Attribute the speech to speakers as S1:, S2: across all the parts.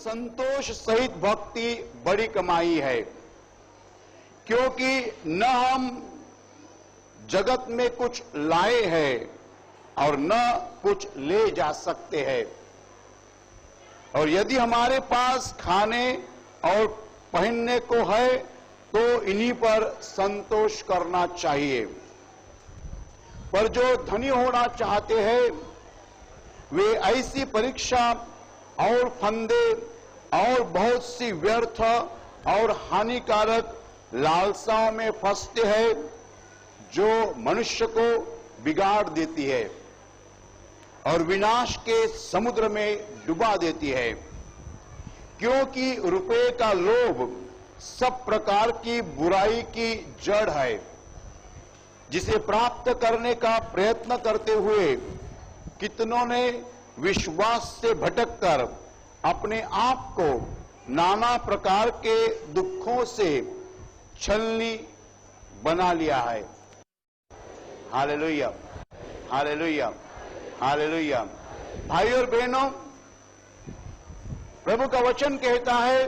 S1: संतोष सहित भक्ति बड़ी कमाई है, क्योंकि न हम जगत में कुछ लाए हैं और न कुछ ले जा सकते हैं, और यदि हमारे पास खाने और पहनने को है तो इन्हीं पर संतोष करना चाहिए। पर जो धनी होना चाहते हैं वे ऐसी परीक्षा और फंदे और बहुत सी व्यर्थ और हानिकारक लालसाओं में फंसते हैं जो मनुष्य को बिगाड़ देती है और विनाश के समुद्र में डुबा देती है, क्योंकि रुपए का लोभ सब प्रकार की बुराई की जड़ है, जिसे प्राप्त करने का प्रयत्न करते हुए कितनों ने विश्वास से भटककर अपने आप को नाना प्रकार के दुखों से छलनी बना लिया है। Hallelujah, hallelujah, hallelujah. भाई और बहनों, प्रभु का वचन कहता है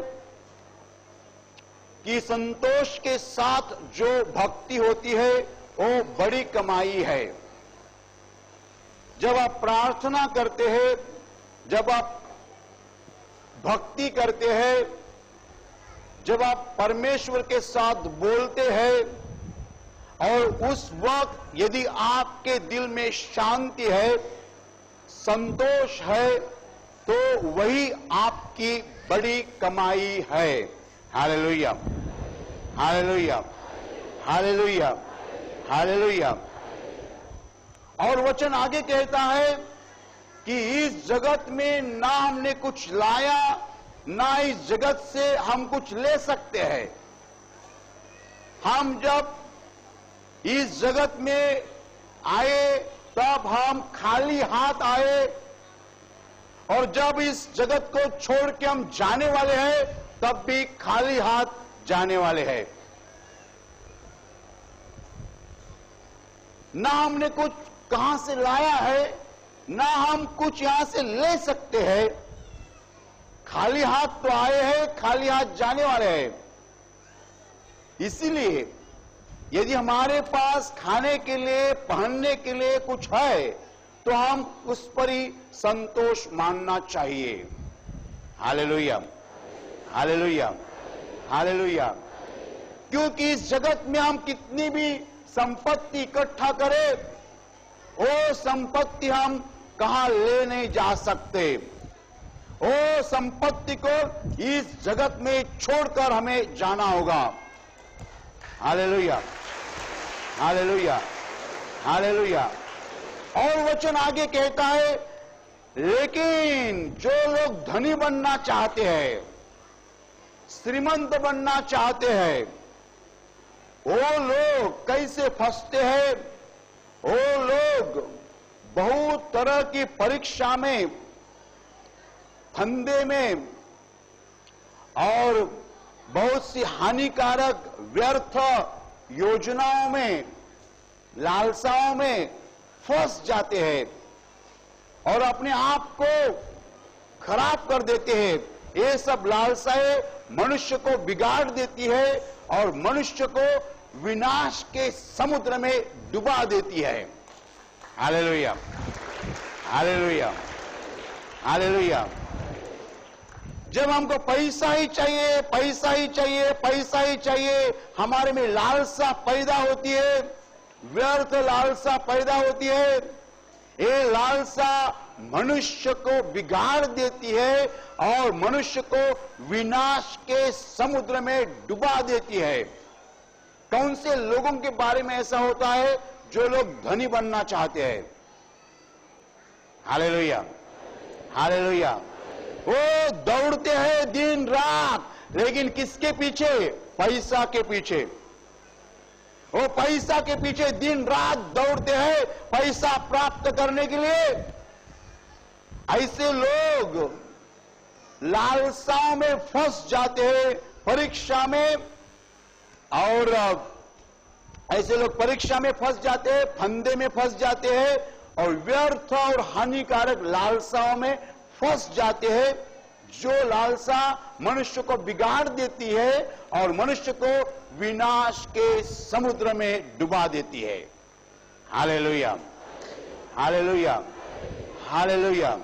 S1: कि संतोष के साथ जो भक्ति होती है वो बड़ी कमाई है। जब आप प्रार्थना करते हैं, जब आप भक्ति करते हैं, जब आप परमेश्वर के साथ बोलते हैं और उस वक्त यदि आपके दिल में शांति है, संतोष है, तो वही आपकी बड़ी कमाई है। Hallelujah, hallelujah, hallelujah, hallelujah. और वचन आगे कहता है कि इस जगत में ना हमने कुछ लाया, ना इस जगत से हम कुछ ले सकते हैं। हम जब इस जगत में आए तब हम खाली हाथ आए, और जब इस जगत को छोड़ के हम जाने वाले हैं तब भी खाली हाथ जाने वाले हैं। ना हमने कुछ कहां से लाया है, ना हम कुछ यहां से ले सकते हैं। खाली हाथ तो आए हैं, खाली हाथ जाने वाले हैं। इसीलिए यदि हमारे पास खाने के लिए, पहनने के लिए कुछ है तो हम उस पर ही संतोष मानना चाहिए। Hallelujah, hallelujah, hallelujah. क्योंकि इस जगत में हम कितनी भी संपत्ति इकट्ठा करें, वो संपत्ति हम कहां ले नहीं जा सकते। वो संपत्ति को इस जगत में छोड़कर हमें जाना होगा। Hallelujah, hallelujah, hallelujah. और वचन आगे कहता है, लेकिन जो लोग धनी बनना चाहते हैं, श्रीमंत बनना चाहते हैं, वो लोग कैसे फंसते हैं? वो लोग बहुत तरह की परीक्षा में, फंदे में और बहुत सी हानिकारक व्यर्थ योजनाओं में, लालसाओं में फंस जाते हैं और अपने आप को खराब कर देते हैं। ये सब लालसाएं मनुष्य को बिगाड़ देती है और मनुष्य को विनाश के समुद्र में डुबा देती है। Hallelujah, hallelujah, hallelujah. जब हमको पैसा ही चाहिए, पैसा ही चाहिए, पैसा ही चाहिए, हमारे में लालसा पैदा होती है, व्यर्थ लालसा पैदा होती है। ये लालसा मनुष्य को बिगाड़ देती है और मनुष्य को विनाश के समुद्र में डुबा देती है। कौन से लोगों के बारे में ऐसा होता है? जो लोग धनी बनना चाहते हैं। Hallelujah, hallelujah. वो दौड़ते हैं दिन रात, लेकिन किसके पीछे? पैसा के पीछे। वो पैसा के पीछे दिन रात दौड़ते हैं, पैसा प्राप्त करने के लिए। ऐसे लोग लालसाओं में फंस जाते हैं, परीक्षा में, और ऐसे लोग परीक्षा में फंस जाते हैं, फंदे में फंस जाते हैं और व्यर्थ और हानिकारक लालसाओं में फंस जाते हैं, जो लालसा मनुष्य को बिगाड़ देती है और मनुष्य को विनाश के समुद्र में डुबा देती है। Hallelujah, hallelujah, hallelujah,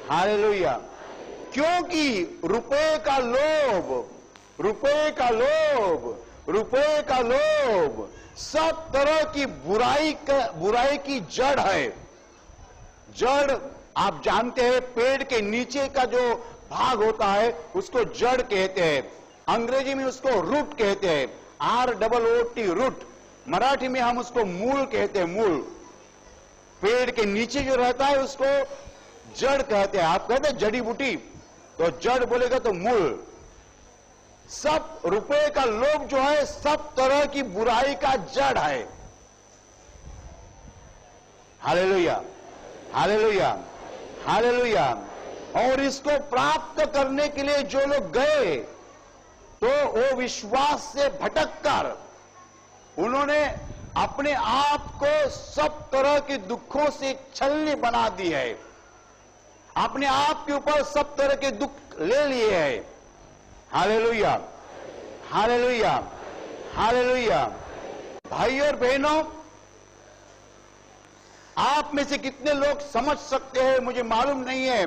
S1: hallelujah. क्योंकि रुपए का लोभ, रुपए का लोभ, रुपए का लोभ सब तरह की बुराई की जड़ है। जड़ आप जानते हैं, पेड़ के नीचे का जो भाग होता है उसको जड़ कहते हैं, अंग्रेजी में उसको रूट कहते हैं, ROOT रूट। मराठी में हम उसको मूल कहते हैं, मूल। पेड़ के नीचे जो रहता है उसको जड़ कहते हैं। आप कहते हैं जड़ी बूटी, तो जड़ बोलेगा तो मूल। सब रुपए का लोभ जो है सब तरह की बुराई का जड़ है। Hallelujah, hallelujah, hallelujah. और इसको प्राप्त करने के लिए जो लोग गए तो वो विश्वास से भटककर उन्होंने अपने आप को सब तरह के दुखों से छलनी बना दी है, अपने आप के ऊपर सब तरह के दुख ले लिए हैं। Hallelujah, hallelujah, hallelujah. भाई और बहनों, आप में से कितने लोग समझ सकते हैं मुझे मालूम नहीं है,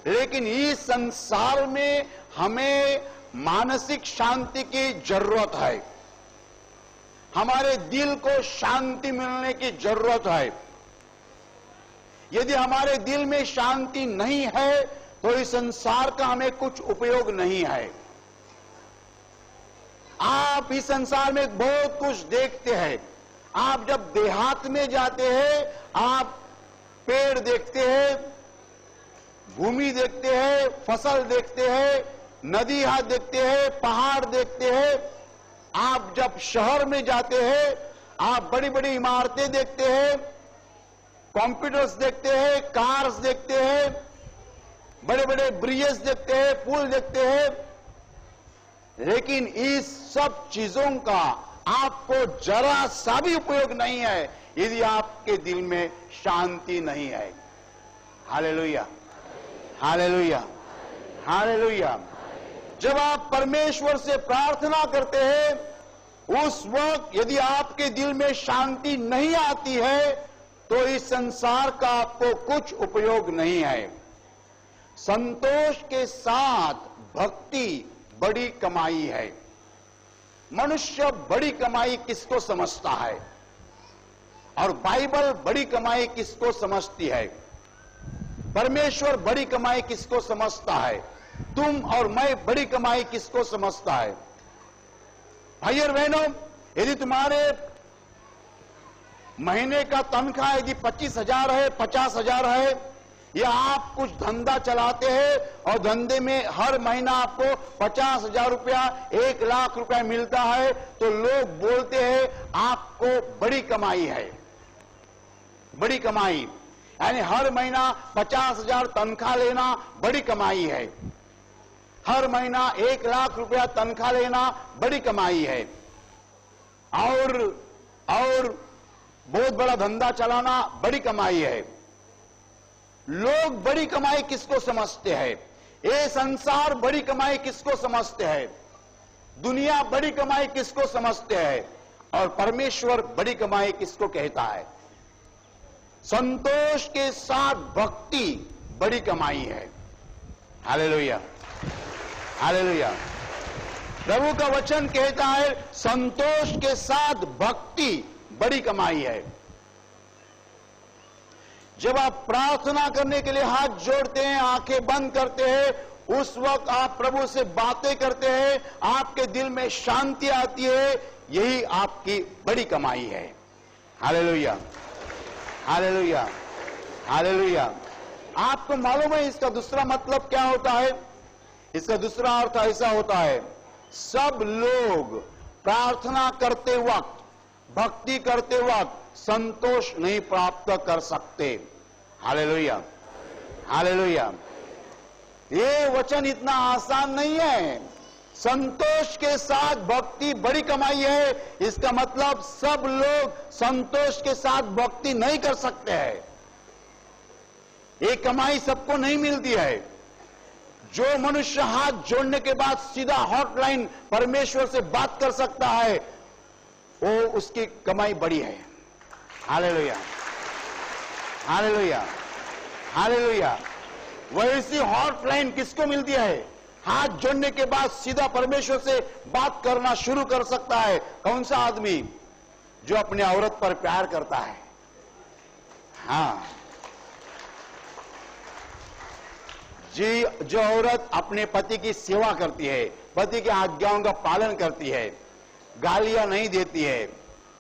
S1: लेकिन इस संसार में हमें मानसिक शांति की जरूरत है। हमारे दिल को शांति मिलने की जरूरत है। यदि हमारे दिल में शांति नहीं है तो इस संसार का हमें कुछ उपयोग नहीं है। आप इस संसार में बहुत कुछ देखते हैं। आप जब देहात में जाते हैं, आप पेड़ देखते हैं, भूमि देखते हैं, फसल देखते हैं, नदी हाथ देखते हैं, पहाड़ देखते हैं। आप जब शहर में जाते हैं, आप बड़ी बड़ी इमारतें देखते हैं, कंप्यूटर्स देखते हैं, कार्स देखते हैं, बड़े बड़े ब्रिजेस देखते हैं, पुल देखते हैं। लेकिन इस सब चीजों का आपको जरा सा भी उपयोग नहीं है यदि आपके दिल में शांति नहीं है। Hallelujah, hallelujah, hallelujah. जब आप परमेश्वर से प्रार्थना करते हैं उस वक्त यदि आपके दिल में शांति नहीं आती है तो इस संसार का आपको कुछ उपयोग नहीं है। संतोष के साथ भक्ति बड़ी कमाई है। मनुष्य बड़ी कमाई किसको समझता है और बाइबल बड़ी कमाई किसको समझती है? परमेश्वर बड़ी कमाई किसको समझता है? तुम और मैं बड़ी कमाई किसको समझता है? भाई और बहनों, यदि तुम्हारे महीने का तनख्वाह यदि 25,000 है, 50,000 है, या आप कुछ धंधा चलाते हैं और धंधे में हर महीना आपको 50,000 रुपया, 1 लाख रुपया मिलता है, तो लोग बोलते हैं आपको बड़ी कमाई है। बड़ी कमाई यानी हर महीना 50,000 तनख्वाह लेना बड़ी कमाई है। हर महीना 1 लाख रुपया तनख्वाह लेना बड़ी कमाई है। और बहुत बड़ा धंधा चलाना बड़ी कमाई है। लोग बड़ी कमाई किसको समझते हैं? ये संसार बड़ी कमाई किसको समझते हैं? दुनिया बड़ी कमाई किसको समझते हैं? और परमेश्वर बड़ी कमाई किसको कहता है? संतोष के साथ भक्ति बड़ी कमाई है। Hallelujah, hallelujah. प्रभु का वचन कहता है संतोष के साथ भक्ति बड़ी कमाई है। जब आप प्रार्थना करने के लिए हाथ जोड़ते हैं, आंखें बंद करते हैं, उस वक्त आप प्रभु से बातें करते हैं, आपके दिल में शांति आती है, यही आपकी बड़ी कमाई है। Hallelujah, hallelujah, hallelujah. आपको मालूम है इसका दूसरा मतलब क्या होता है? इसका दूसरा अर्थ ऐसा होता है, सब लोग प्रार्थना करते वक्त, भक्ति करते वक्त संतोष नहीं प्राप्त कर सकते। Hallelujah, hallelujah. ये वचन इतना आसान नहीं है। संतोष के साथ भक्ति बड़ी कमाई है, इसका मतलब सब लोग संतोष के साथ भक्ति नहीं कर सकते हैं। ये कमाई सबको नहीं मिलती है। जो मनुष्य हाथ जोड़ने के बाद सीधा हॉटलाइन परमेश्वर से बात कर सकता है, वो उसकी कमाई बड़ी है। Hallelujah, hallelujah, hallelujah. वैसी हॉटलाइन किसको मिलती है? हाथ जोड़ने के बाद सीधा परमेश्वर से बात करना शुरू कर सकता है। कौन सा आदमी? जो अपनी औरत पर प्यार करता है। हाँ जी, जो औरत अपने पति की सेवा करती है, पति की आज्ञाओं का पालन करती है, गालियां नहीं देती है,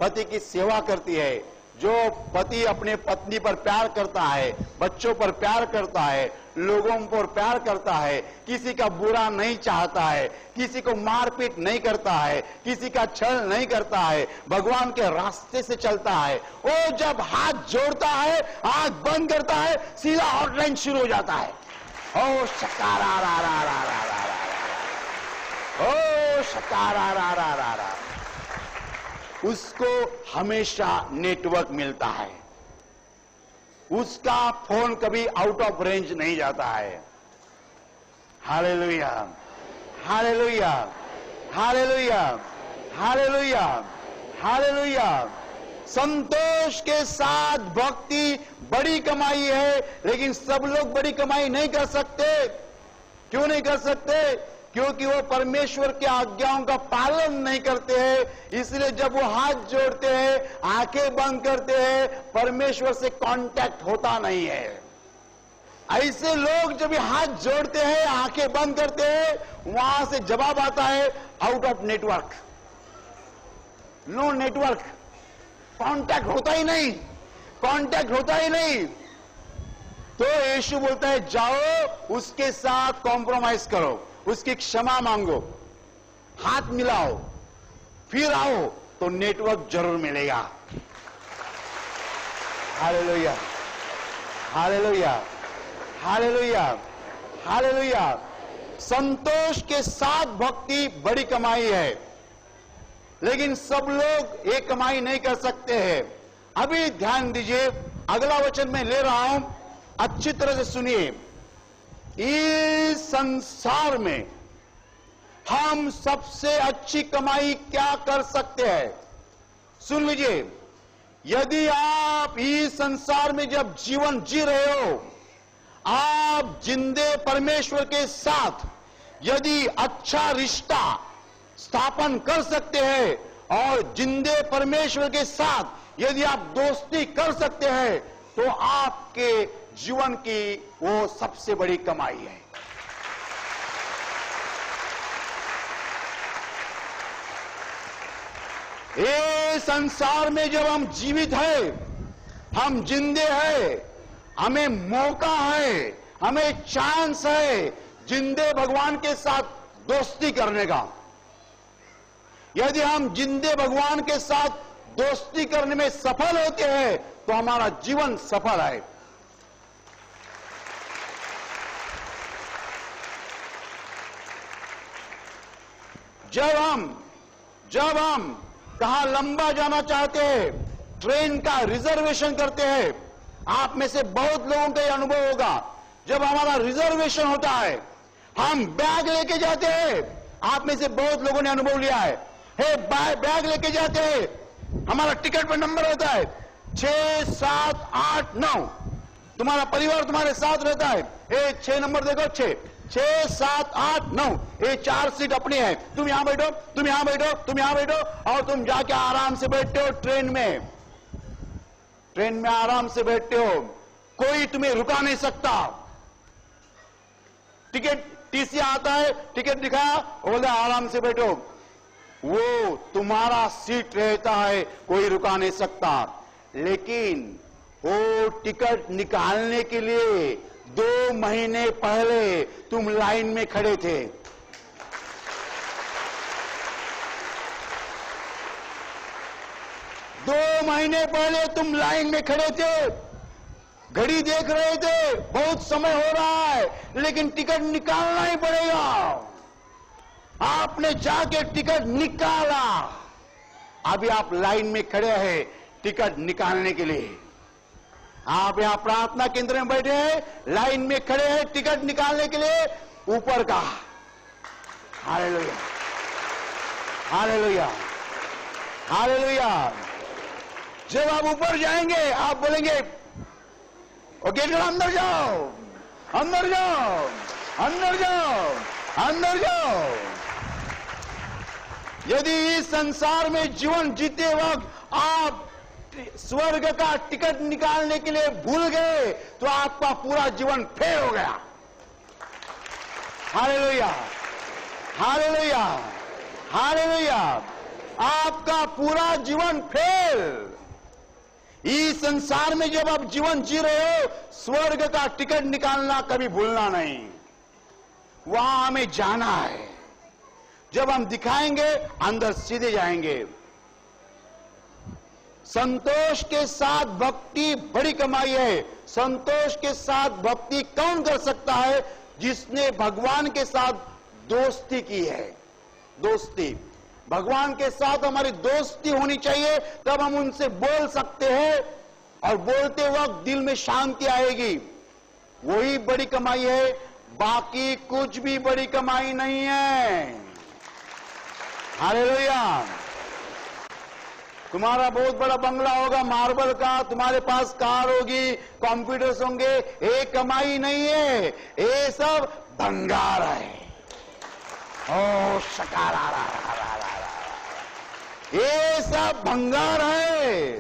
S1: पति की सेवा करती है, जो पति अपने पत्नी पर प्यार करता है, बच्चों पर प्यार करता है, लोगों पर प्यार करता है, किसी का बुरा नहीं चाहता है, किसी को मारपीट नहीं करता है, किसी का छल नहीं करता है, भगवान के रास्ते से चलता है, वो जब हाथ जोड़ता है, आंख बंद करता है, सीधा हॉटलाइन शुरू हो जाता है। ओ शकारा रा रा रा रा रा रा, ओ शकारा रा रा रा रा, उसको हमेशा नेटवर्क मिलता है, उसका फोन कभी आउट ऑफ रेंज नहीं जाता है। Hallelujah, hallelujah, hallelujah, hallelujah, hallelujah. संतोष के साथ भक्ति बड़ी कमाई है, लेकिन सब लोग बड़ी कमाई नहीं कर सकते। क्यों नहीं कर सकते? क्योंकि वो परमेश्वर की आज्ञाओं का पालन नहीं करते हैं। इसलिए जब वो हाथ जोड़ते हैं, आंखें बंद करते हैं, परमेश्वर से कांटेक्ट होता नहीं है। ऐसे लोग जब हाथ जोड़ते हैं, आंखें बंद करते हैं, वहां से जवाब आता है out of network, no network, contact होता ही नहीं, कांटेक्ट होता ही नहीं। तो यीशु बोलता है जाओ उसके साथ कॉम्प्रोमाइज करो, उसकी क्षमा मांगो, हाथ मिलाओ, फिर आओ तो नेटवर्क जरूर मिलेगा। Hallelujah, hallelujah, hallelujah, hallelujah. संतोष के साथ भक्ति बड़ी कमाई है, लेकिन सब लोग ये कमाई नहीं कर सकते हैं। अभी ध्यान दीजिए, अगला वचन मैं ले रहा हूं, अच्छी तरह से सुनिए। इस संसार में हम सबसे अच्छी कमाई क्या कर सकते हैं? सुन लीजिए, यदि आप इस संसार में जब जीवन जी रहे हो, आप जिंदे परमेश्वर के साथ यदि अच्छा रिश्ता स्थापन कर सकते हैं और जिंदे परमेश्वर के साथ यदि आप दोस्ती कर सकते हैं, तो आपके जीवन की वो सबसे बड़ी कमाई है। ये संसार में जब हम जीवित हैं, हम जिंदे हैं, हमें मौका है, हमें चांस है जिंदे भगवान के साथ दोस्ती करने का। यदि हम जिंदे भगवान के साथ दोस्ती करने में सफल होते हैं, तो हमारा जीवन सफल है। जब हम कहां लंबा जाना चाहते हैं, ट्रेन का रिजर्वेशन करते हैं, आप में से बहुत लोगों का यह अनुभव होगा। जब हमारा रिजर्वेशन होता है, हम बैग लेके जाते हैं, आप में से बहुत लोगों ने अनुभव लिया है। बैग लेके जाते हैं, हमारा टिकट पर नंबर होता है 6, 7, 8, 9, तुम्हारा परिवार तुम्हारे साथ रहता है। 6 नंबर देखो, 6, 7, 8, 9, ये 4 सीट अपनी है। तुम यहां बैठो, तुम यहां बैठो, तुम यहां बैठो, और तुम जाके आराम से बैठते हो ट्रेन में आराम से बैठते हो, कोई तुम्हें रुका नहीं सकता। टिकट टीसी आता है, टिकट दिखाया, बोले आराम से बैठो, वो तुम्हारा सीट रहता है, कोई रुका नहीं सकता। लेकिन वो टिकट निकालने के लिए 2 महीने पहले तुम लाइन में खड़े थे। दो महीने पहले तुम लाइन में खड़े थे, घड़ी देख रहे थे, बहुत समय हो रहा है, लेकिन टिकट निकालना ही पड़ेगा। आपने जाके टिकट निकाला, अभी आप लाइन में खड़े हैं टिकट निकालने के लिए। आप यहां प्रार्थना केंद्र में बैठे हैं, लाइन में खड़े हैं टिकट निकालने के लिए, ऊपर का। Hallelujah, hallelujah, hallelujah. जब आप ऊपर जाएंगे आप बोलेंगे ओके चलो अंदर जाओ, अंदर जाओ, अंदर जाओ, अंदर जाओ। यदि इस संसार में जीवन जीते वक्त आप स्वर्ग का टिकट निकालने के लिए भूल गए तो आपका पूरा जीवन फेल हो गया। Hallelujah, hallelujah, hallelujah. आपका पूरा जीवन फेल। इस संसार में जब आप जीवन जी रहे हो स्वर्ग का टिकट निकालना कभी भूलना नहीं। वहां हमें जाना है। जब हम दिखाएंगे अंदर सीधे जाएंगे। संतोष के साथ भक्ति बड़ी कमाई है। संतोष के साथ भक्ति कौन कर सकता है? जिसने भगवान के साथ दोस्ती की है। दोस्ती, भगवान के साथ हमारी दोस्ती होनी चाहिए, तब हम उनसे बोल सकते हैं और बोलते वक्त दिल में शांति आएगी। वही बड़ी कमाई है, बाकी कुछ भी बड़ी कमाई नहीं है। हालेलुया। तुम्हारा बहुत बड़ा बंगला होगा मार्बल का, तुम्हारे पास कार होगी, कंप्यूटर्स होंगे, ये कमाई नहीं है, ये सब भंगार है। ओ शकारा, ये सब भंगार है।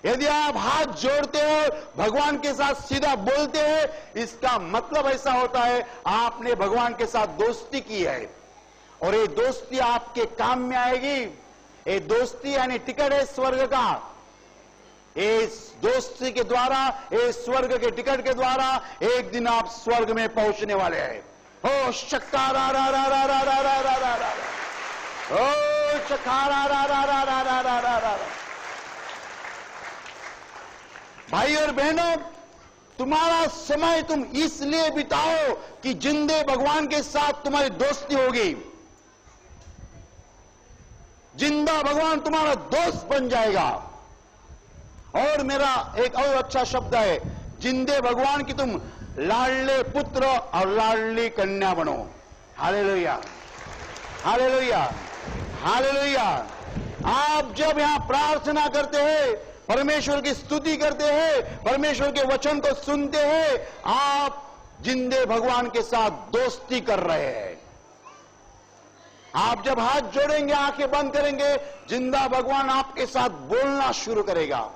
S1: यदि आप हाथ जोड़ते हो, भगवान के साथ सीधा बोलते हैं, इसका मतलब ऐसा होता है आपने भगवान के साथ दोस्ती की है और ये दोस्ती आपके काम में आएगी। ये दोस्ती यानी टिकट है स्वर्ग का। इस दोस्ती के द्वारा, इस स्वर्ग के टिकट के द्वारा एक दिन आप स्वर्ग में पहुंचने वाले हैं। हो शक्कारा रा रा रा रा रा रा रा रा रा, ओ शक्कारा रा रा रा रा रा रा रा रा। भाई और बहनों, तुम्हारा समय तुम इसलिए बिताओ कि जिंदे भगवान के साथ तुम्हारी दोस्ती होगी। जिंदा भगवान तुम्हारा दोस्त बन जाएगा। और मेरा एक और अच्छा शब्द है, जिंदे भगवान की तुम लाडले पुत्र और लाडली कन्या बनो। Hallelujah, hallelujah, hallelujah. आप जब यहां प्रार्थना करते हैं, परमेश्वर की स्तुति करते हैं, परमेश्वर के वचन को सुनते हैं, आप जिंदे भगवान के साथ दोस्ती कर रहे हैं। आप जब हाथ जोड़ेंगे, आंखें बंद करेंगे, जिंदा भगवान आपके साथ बोलना शुरू करेगा।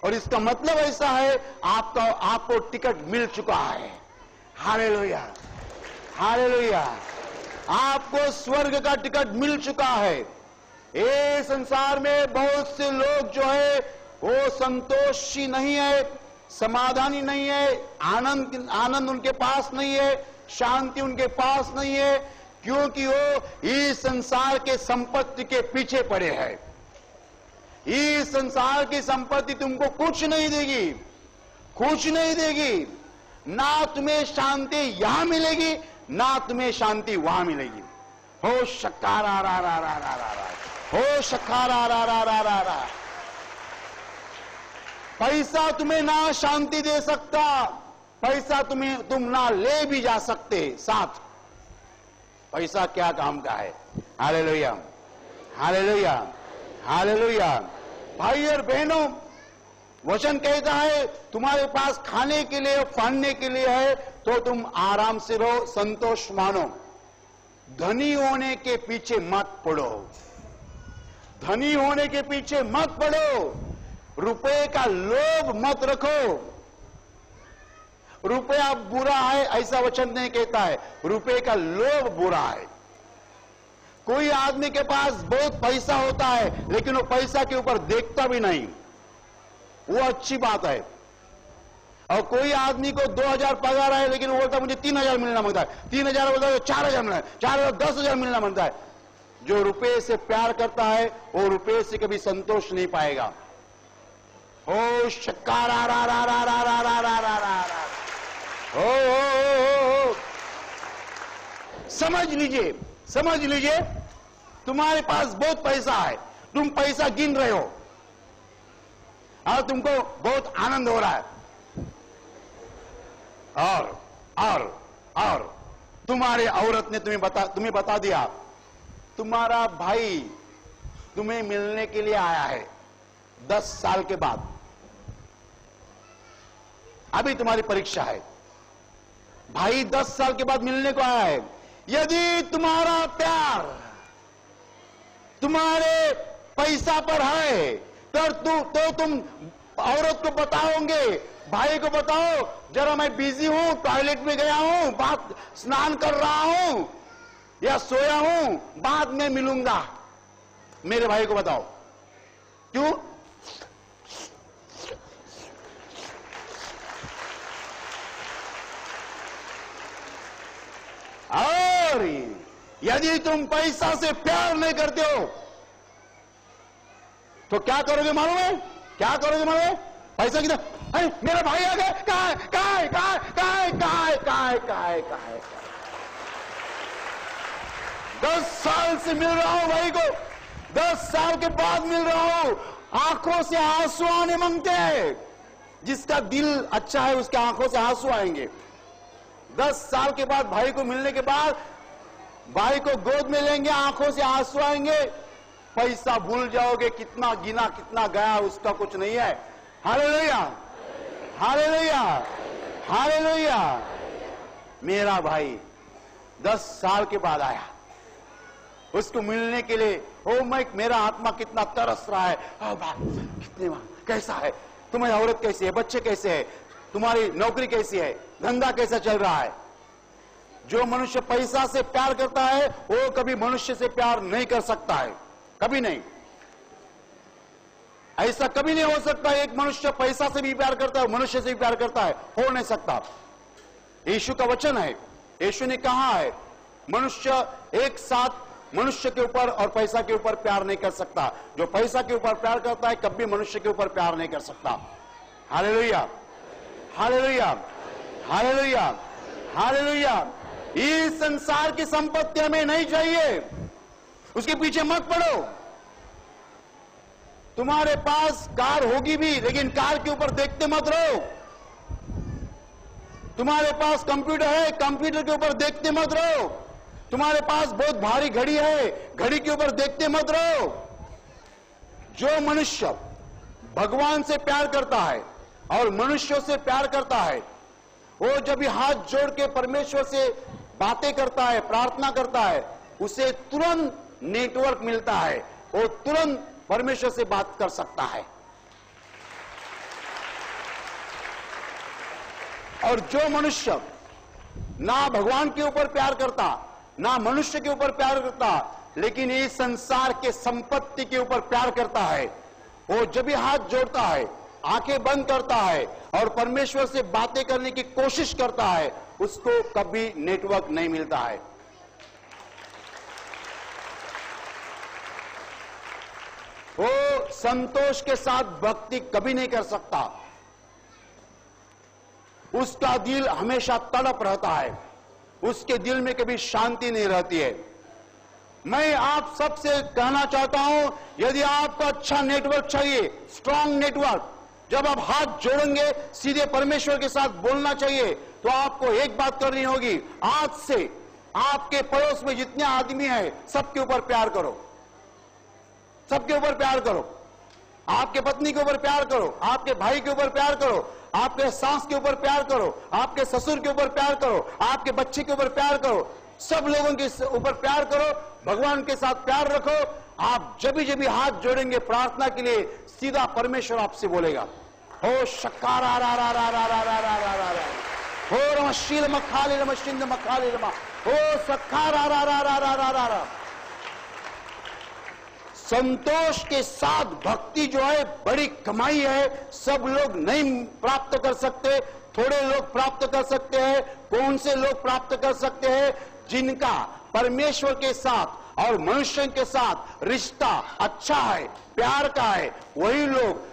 S1: और इसका मतलब ऐसा है आपको टिकट मिल चुका है। Hallelujah, hallelujah. आपको स्वर्ग का टिकट मिल चुका है। ये संसार में बहुत से लोग जो है वो संतोषी नहीं है, समाधानी नहीं है, आनंद उनके पास नहीं है, शांति उनके पास नहीं है, क्योंकि वो इस संसार के संपत्ति के पीछे पड़े हैं। इस संसार की संपत्ति तुमको कुछ नहीं देगी, कुछ नहीं देगी। ना तुम्हें शांति यहां मिलेगी, ना तुम्हें शांति वहां मिलेगी। हो शक्कारा रा रा रा रा रा रा, हो शक्कारा रा रा रा रा रा। पैसा तुम्हें ना शांति दे सकता, पैसा तुम ना ले भी जा सकते साथ। पैसा क्या काम का है? Hallelujah, hallelujah, hallelujah. भाई और बहनों, वचन कहता है तुम्हारे पास खाने के लिए, पहनने के लिए है तो तुम आराम से रहो, संतोष मानो। धनी होने के पीछे मत पड़ो, धनी होने के पीछे मत पड़ो। रुपए का लोभ मत रखो। रुपया बुरा है ऐसा वचन नहीं कहता है, रुपए का लोभ बुरा है। कोई आदमी के पास बहुत पैसा होता है लेकिन वो पैसा के ऊपर देखता भी नहीं, वो अच्छी बात है। और कोई आदमी को 2000 पगार है लेकिन वो बोलता मुझे 3000 मिलना मांगता है, 3000 बोलता है 4000 मिलना है, 4000 10,000 मिलना मांगता है। जो रुपए से प्यार करता है वो रुपए से कभी संतोष नहीं पाएगा। ओ शक्कारा रा रा रा रा रा रा रा रा रा। ओ समझ लीजिए, समझ लीजिए, तुम्हारे पास बहुत पैसा है, तुम पैसा गिन रहे हो और तुमको बहुत आनंद हो रहा है। और तुम्हारे औरत ने तुम्हें बता दिया तुम्हारा भाई तुम्हें मिलने के लिए आया है 10 साल के बाद, अभी तुम्हारी परीक्षा है, भाई 10 साल के बाद मिलने को आया है। यदि तुम्हारा प्यार तुम्हारे पैसा पर है तो तुम औरत को बताओगे, भाई को बताओ जरा मैं बिजी हूं, टॉयलेट में गया हूं, बात स्नान कर रहा हूं या सोया हूं, बाद में मिलूंगा, मेरे भाई को बताओ। क्यों? और यदि तुम पैसा से प्यार नहीं करते हो तो क्या करोगे मालूम है? क्या करोगे मालूम है? पैसा किधर? अरे मेरा भाई आ गया, कहां कहां कहां कहां कहां कहां कहां कहां 10 साल से मिल रहा हूं भाई को, 10 साल के बाद मिल रहा हूं, आंखों से आंसू आने मांगते हैं। जिसका दिल अच्छा है उसके आंखों से आंसू आएंगे। 10 साल के बाद भाई को मिलने के बाद भाई को गोद में लेंगे, आंखों से आंसू आएंगे, पैसा भूल जाओगे, कितना गिना कितना गया उसका कुछ नहीं है। Hallelujah, hallelujah, hallelujah. मेरा भाई 10 साल के बाद आया, उसको मिलने के लिए, ओ मेरा आत्मा कितना तरस रहा है। कितने कैसा है, तुम्हारी औरत कैसी है, बच्चे कैसे है, तुम्हारी नौकरी कैसी है, धंधा कैसा चल रहा है। जो मनुष्य पैसा से प्यार करता है वो कभी मनुष्य से प्यार नहीं कर सकता है, कभी नहीं। ऐसा कभी नहीं हो सकता एक मनुष्य पैसा से भी प्यार करता है, मनुष्य से भी प्यार करता है, हो नहीं सकता। यीशु का वचन है, यीशु ने कहा है मनुष्य एक साथ मनुष्य के ऊपर और पैसा के ऊपर प्यार नहीं कर सकता। जो पैसा के ऊपर प्यार करता है कभी मनुष्य के ऊपर प्यार नहीं कर सकता। Hallelujah, hallelujah, hallelujah, hallelujah. इस संसार की संपत्ति हमें नहीं चाहिए, उसके पीछे मत पड़ो। तुम्हारे पास कार होगी भी लेकिन कार के ऊपर देखते मत रहो। तुम्हारे पास कंप्यूटर है, कंप्यूटर के ऊपर देखते मत रहो। तुम्हारे पास बहुत भारी घड़ी है, घड़ी के ऊपर देखते मत रहो। जो मनुष्य भगवान से प्यार करता है और मनुष्यों से प्यार करता है, वो जब भी हाथ जोड़ के परमेश्वर से बातें करता है, प्रार्थना करता है, उसे तुरंत नेटवर्क मिलता है, वो तुरंत परमेश्वर से बात कर सकता है। और जो मनुष्य ना भगवान के ऊपर प्यार करता, ना मनुष्य के ऊपर प्यार करता, लेकिन इस संसार के संपत्ति के ऊपर प्यार करता है, वो जब भी हाथ जोड़ता है, आंखें बंद करता है और परमेश्वर से बातें करने की कोशिश करता है, उसको कभी नेटवर्क नहीं मिलता है। वो संतोष के साथ भक्ति कभी नहीं कर सकता। उसका दिल हमेशा तड़प रहता है, उसके दिल में कभी शांति नहीं रहती है। मैं आप सबसे कहना चाहता हूं, यदि आपको अच्छा नेटवर्क चाहिए, स्ट्रांग नेटवर्क, जब आप हाथ जोड़ेंगे सीधे परमेश्वर के साथ बोलना चाहिए, तो आपको एक बात करनी होगी, आज से आपके पड़ोस में जितने आदमी हैं सबके ऊपर प्यार करो, सबके ऊपर प्यार करो। आपके पत्नी के ऊपर प्यार करो, आपके भाई के ऊपर प्यार करो, आपके सास के ऊपर प्यार करो, आपके ससुर के ऊपर प्यार करो, आपके बच्चे के ऊपर प्यार करो, सब लोगों के ऊपर प्यार करो, भगवान के साथ प्यार रखो। आप जब भी हाथ जोड़ेंगे प्रार्थना के लिए, सीधा परमेश्वर आपसे बोलेगा, हो शक्कारा रा रा रा रा रा रा रा रा रा रा, हो रमशील मखाली रमशिंद मखाली रमा, हो सक्कारा रा रा रा रा रा रा रा। संतोष के साथ भक्ति जो है बड़ी कमाई है, सब लोग नहीं प्राप्त कर सकते, थोड़े लोग प्राप्त कर सकते हैं। कौन से लोग प्राप्त कर सकते हैं? जिनका परमेश्वर के साथ और मनुष्य के साथ रिश्ता अच्छा है, प्यार का है, वही लोग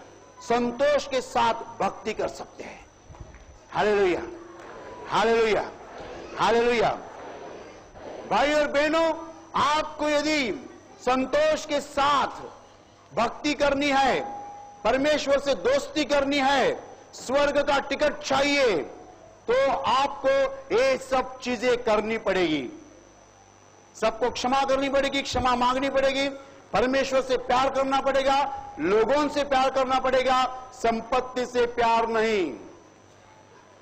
S1: संतोष के साथ भक्ति कर सकते हैं। Hallelujah, hallelujah, hallelujah. भाई और बहनों, आपको यदि संतोष के साथ भक्ति करनी है, परमेश्वर से दोस्ती करनी है, स्वर्ग का टिकट चाहिए, तो आपको ये सब चीजें करनी पड़ेगी। सबको क्षमा करनी पड़ेगी, क्षमा मांगनी पड़ेगी, परमेश्वर से प्यार करना पड़ेगा, लोगों से प्यार करना पड़ेगा, संपत्ति से प्यार नहीं,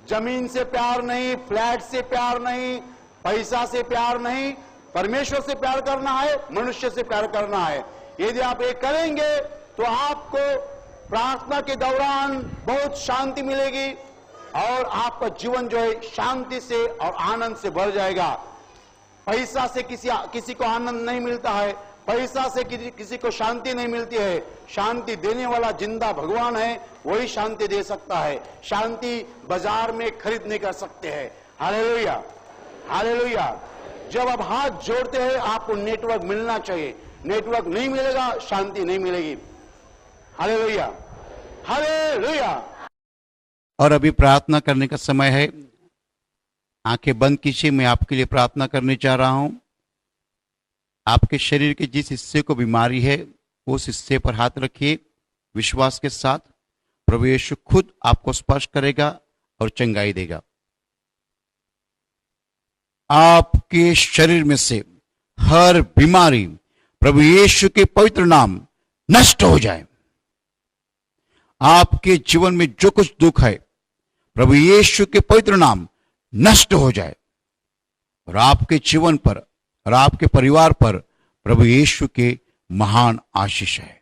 S1: जमीन से प्यार नहीं, फ्लैट से प्यार नहीं, पैसा से प्यार नहीं, परमेश्वर से प्यार करना है, मनुष्य से प्यार करना है। यदि आप ये करेंगे तो आपको प्रार्थना के दौरान बहुत शांति मिलेगी और आपका जीवन जो है शांति से और आनंद से भर जाएगा। पैसा से किसी को आनंद नहीं मिलता है, पैसा से किसी को शांति नहीं मिलती है। शांति देने वाला जिंदा भगवान है, वही शांति दे सकता है। शांति बाजार में खरीद नहीं कर सकते हैं। Hallelujah, hallelujah. जब आप हाथ जोड़ते हैं आपको नेटवर्क मिलना चाहिए, नेटवर्क नहीं मिलेगा शांति नहीं मिलेगी। Hallelujah, hallelujah.
S2: और अभी प्रार्थना करने का समय है। आंखें बंद कीजिए, मैं आपके लिए प्रार्थना करने जा रहा हूं। आपके शरीर के जिस हिस्से को बीमारी है उस हिस्से पर हाथ रखिए विश्वास के साथ। प्रभु यीशु खुद आपको स्पर्श करेगा और चंगाई देगा। आपके शरीर में से हर बीमारी प्रभु यीशु के पवित्र नाम नष्ट हो जाए। आपके जीवन में जो कुछ दुख है प्रभु यीशु के पवित्र नाम नष्ट हो जाए और आपके जीवन पर और आपके परिवार पर प्रभु यीशु के महान आशीष है।